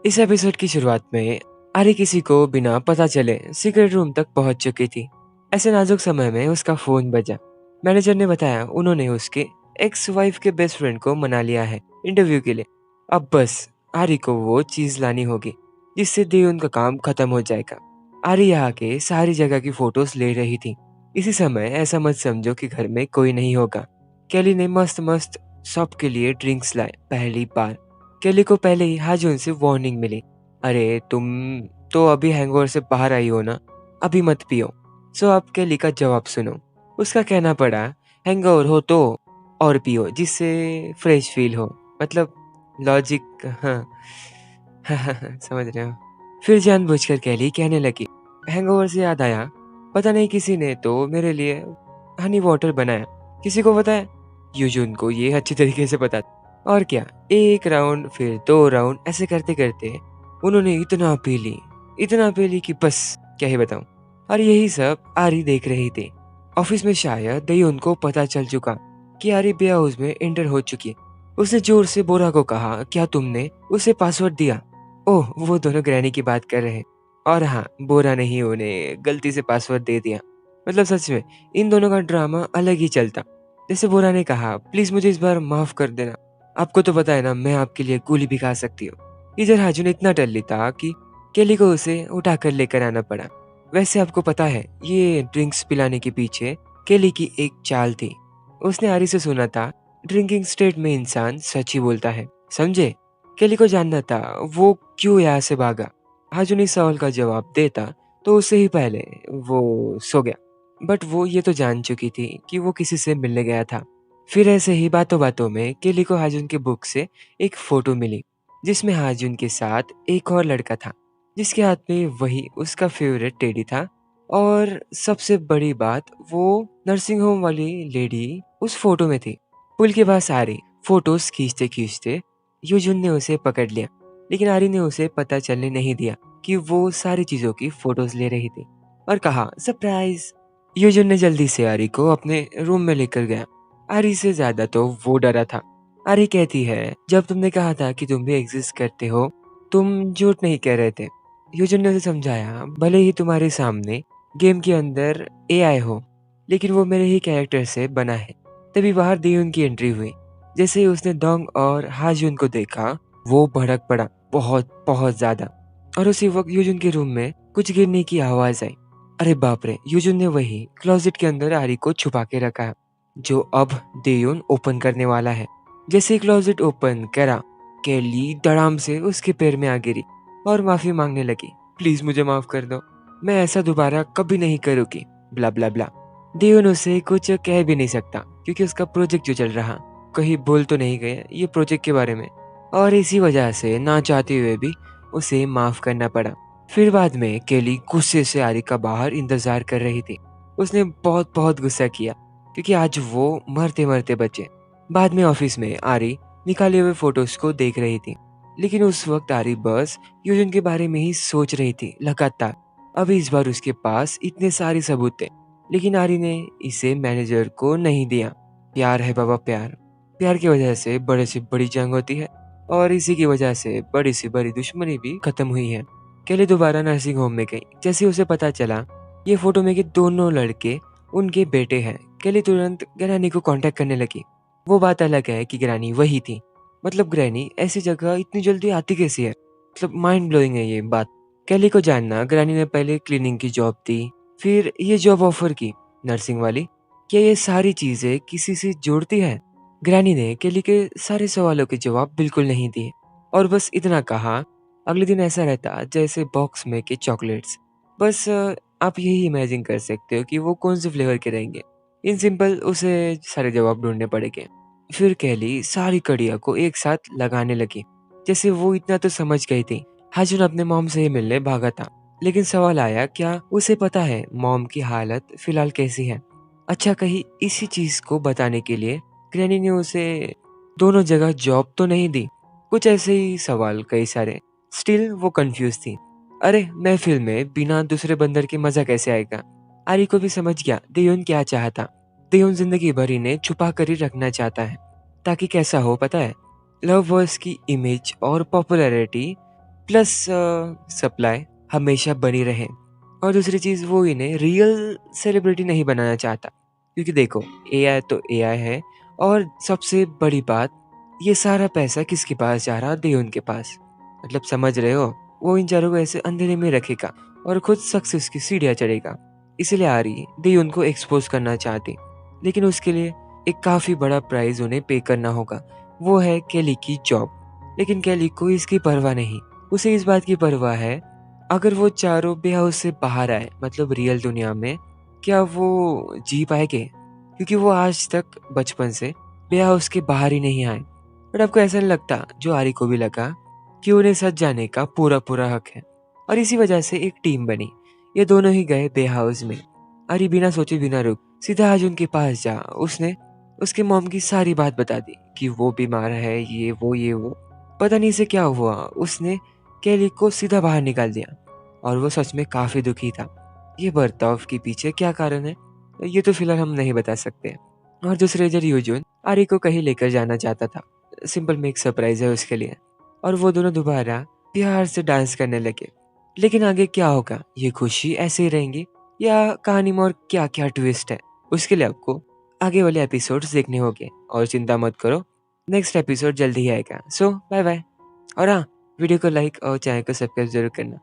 इस एपिसोड की शुरुआत में आरी किसी को बिना पता चले सीक्रेट रूम तक पहुंच चुकी थी। ऐसे नाजुक समय में उसका फोन बजा। मैनेजर ने बताया उन्होंने उसके एक्स वाइफ के बेस्ट फ्रेंड को मना लिया है इंटरव्यू के लिए। अब बस आरी को वो चीज लानी होगी जिससे दी उनका काम खत्म हो जाएगा। आरी यहाँ के सारी जगह की फोटोज ले रही थी। इसी समय ऐसा मत समझो कि घर में कोई नहीं होगा। केली ने मस्त मस्त सबके लिए ड्रिंक्स लाए पहली बार। केली को पहले ही हाजून से वार्निंग मिली, अरे तुम तो अभी हैंगओवर से बाहर आई हो ना, अभी मत पियो। सो अब केली का जवाब सुनो। उसका कहना पड़ा, हैंगओवर हो तो और पियो जिससे फ्रेश फील हो। मतलब लॉजिक, हाँ। समझ रहे हो। फिर जानबूझकर केली कहने लगी, हैंगओवर से याद आया, पता नहीं किसी ने तो मेरे लिए हनी वाटर बनाया। किसी को पता है? यूजुन को ये अच्छी तरीके से पता था। और क्या, एक राउंड फिर दो राउंड ऐसे करते करते उन्होंने इतना पी ली कि बस क्या ही बताऊं। और यही सब आरी देख रही थी। ऑफिस में शायद दही उनको पता चल चुका कि आरी बिया हाउस में एंटर हो चुकी है। उसने जोर से बोरा को कहा, क्या तुमने उसे पासवर्ड दिया? ओह, वो दोनों ग्रैनी की बात कर रहे हैं। और हाँ, बोरा ने ही उन्हें गलती से पासवर्ड दे दिया। मतलब सच में इन दोनों का ड्रामा अलग ही चलता। जैसे बोरा ने कहा, प्लीज मुझे इस बार माफ कर देना, आपको तो पता है ना मैं आपके लिए गोली भी खा सकती हूँ। इधर हाजुन इतना टल्ली था कि केली को उसे उठाकर लेकर आना पड़ा। वैसे आपको पता है ये ड्रिंक्स पिलाने के पीछे केली की एक चाल थी। उसने आरी से सुना था ड्रिंकिंग स्टेट में इंसान सच ही बोलता है, समझे? केली को जानना था वो क्यों यहाँ से भागा। हाजुन इस सवाल का जवाब देता तो उससे ही पहले वो सो गया। बट वो ये तो जान चुकी थी कि वो किसी से मिलने गया था। फिर ऐसे ही बातों बातों में केली को हाजुन के बुक से एक फोटो मिली जिसमें हाजुन के साथ एक और लड़का था जिसके हाथ में वही उसका फेवरेट टेडी था। और सबसे बड़ी बात, वो नर्सिंग होम वाली लेडी उस फोटो में थी। पुल के पास आरी फोटोज खींचते खींचते यूजुन ने उसे पकड़ लिया, लेकिन आरी ने उसे पता चलने नहीं दिया कि वो सारी चीजों की फोटोज ले रही थी और कहा, सरप्राइज। यूजुन ने जल्दी से आरी को अपने रूम में लेकर गया। आरी से ज्यादा तो वो डरा था। आरी कहती है, जब तुमने कहा था कि तुम भी एग्जिस्ट करते हो, तुम झूठ नहीं कह रहे थे। यूजुन ने उसे समझाया, भले ही तुम्हारे सामने गेम के अंदर एआई हो, लेकिन वो मेरे ही कैरेक्टर से बना है। तभी बाहर दीयुन की एंट्री हुई। जैसे ही उसने डोंग और हाजुन को देखा, वो भड़क पड़ा, बहुत बहुत ज्यादा। और उसी वक्त यूजुन के रूम में कुछ गिरने की आवाज आई। अरे बाप रे, यूजुन ने वही क्लोजेट के अंदर आरी को छुपा के रखा है जो अब देयुन ओपन करने वाला है। जैसे ही क्लोजेट ओपन करा, केली धड़ाम से उसके पैर में आ गिरी और माफी मांगने लगी, प्लीज मुझे माफ कर दो, मैं ऐसा दोबारा कभी नहीं करूंगी, ब्ला ब्ला ब्ला। देयुन उसे कुछ कह भी नहीं सकता क्योंकि उसका प्रोजेक्ट जो चल रहा, कहीं भूल तो नहीं गए ये प्रोजेक्ट के बारे में। और इसी वजह से ना चाहते हुए भी उसे माफ करना पड़ा। फिर बाद में केली गुस्से से आरी का बाहर इंतजार कर रही थी। उसने बहुत बहुत गुस्सा किया क्योंकि आज वो मरते मरते बचे। बाद में ऑफिस में आरी निकाले हुए फोटोज को देख रही थी, लेकिन उस वक्त आरी बस यूजन के बारे में ही सोच रही थी लगातार। अभी इस बार उसके पास इतने सारे सबूत थे, लेकिन आरी ने इसे मैनेजर को नहीं दिया। प्यार है बाबा, प्यार। प्यार की वजह से बड़े से बड़ी जंग होती है और इसी की वजह से बड़ी से बड़ी दुश्मनी भी खत्म हुई है। केली दोबारा नर्सिंग होम में गई। जैसे उसे पता चला ये फोटो में के दोनों लड़के उनके बेटे हैं, केली तुरंत ग्रैनी को कांटेक्ट करने लगी। वो बात अलग है कि ग्रैनी वही थी। मतलब ग्रैनी ऐसी जगह इतनी जल्दी आती कैसी है? मतलब माइंड ब्लोइंग है ये बात। केली को जानना, ग्रैनी ने पहले क्लीनिंग की जॉब दी, फिर ये जॉब ऑफर की नर्सिंग वाली। क्या ये सारी चीजें किसी से जोड़ती है? ग्रैनी ने केली के सारे सवालों के जवाब बिल्कुल नहीं दिए और बस इतना कहा, अगले दिन ऐसा रहता जैसे बॉक्स में के चॉकलेट्स। बस आप यही इमेजिन कर सकते हो कि वो कौन से फ्लेवर के रहेंगे। इन सिंपल उसे सारे जवाब ढूंढने पड़ेंगे। फिर केली सारी कड़िया को एक साथ लगाने लगी। जैसे वो इतना तो समझ गई थी, हाजुन अपने मॉम से ही मिलने भागा था। लेकिन सवाल आया, क्या उसे पता है मॉम की हालत फिलहाल कैसी है? अच्छा, कहीं इसी चीज को बताने के लिए ग्रैनी ने उसे दोनों जगह जॉब तो नहीं दी? कुछ ऐसे ही सवाल कई सारे। स्टिल वो कंफ्यूज थी। अरे महफिल में बिना दूसरे बंदर के मजा कैसे आएगा? आरी को भी समझ गया देयोन क्या चाहता। देयोन जिंदगी भर इन्हें छुपा कर ही रखना चाहता है, ताकि कैसा हो पता है, लव वर्स की इमेज और पॉपुलैरिटी प्लस सप्लाई हमेशा बनी रहे। और दूसरी चीज़ वो इन्हें रियल सेलिब्रिटी नहीं बनाना चाहता, क्योंकि देखो एआई तो एआई है। और सबसे बड़ी बात, ये सारा पैसा किसके पास जा रहा? देओन के पास। मतलब समझ रहे हो? वो इन चारों को ऐसे अंधेरे में रखेगा और खुद सक्सेस की सीढ़ियाँ चढ़ेगा। इसीलिए आरी देओन को एक्सपोज़ करना चाहती, लेकिन उसके लिए एक काफ़ी बड़ा प्राइज़ उन्हें पे करना होगा। वो है केली की जॉब। लेकिन केली को इसकी परवाह नहीं। उसे इस बात की परवाह है, अगर वो चारों बे हाउस से बाहर आए, मतलब रियल दुनिया में, क्या वो जी पाएँगे? क्योंकि वो आज तक बचपन से बे हाउस के बाहर ही नहीं आए। बट आपको ऐसा नहीं लगता, जो आरी को भी लगा, कि उन्हें सच जाने का पूरा-पूरा हक है। और इसी वजह से एक टीम बनी। ये दोनों ही गए बे हाउस में। आरी बिना सोचे बिना रुक सीधा आज उनके पास जा उसने उसके मॉम की सारी बात बता दी कि वो बीमार है, ये वो। पता नहीं इसे क्या हुआ, उसने केली को सीधा बाहर निकाल दिया और वो सच में काफ़ी दुखी था। ये बर्ताव के पीछे क्या कारण है, ये तो फिलहाल हम नहीं बता सकते। और दूसरे इधर यूजुन आरी को कहीं लेकर जाना चाहता था। सिंपल में एक सरप्राइज़ है उसके लिए। और वो दोनों दोबारा प्यार से डांस करने लगे। लेकिन आगे क्या होगा? ये खुशी ऐसे ही रहेंगी या कहानी में और क्या-क्या ट्विस्ट है? उसके लिए आपको आगे वाले एपिसोड्स देखने होंगे। और चिंता मत करो, नेक्स्ट एपिसोड जल्दी ही आएगा। सो बाय बाय। और हाँ, वीडियो को लाइक और चैनल को सब्सक्राइब ज़रूर करना।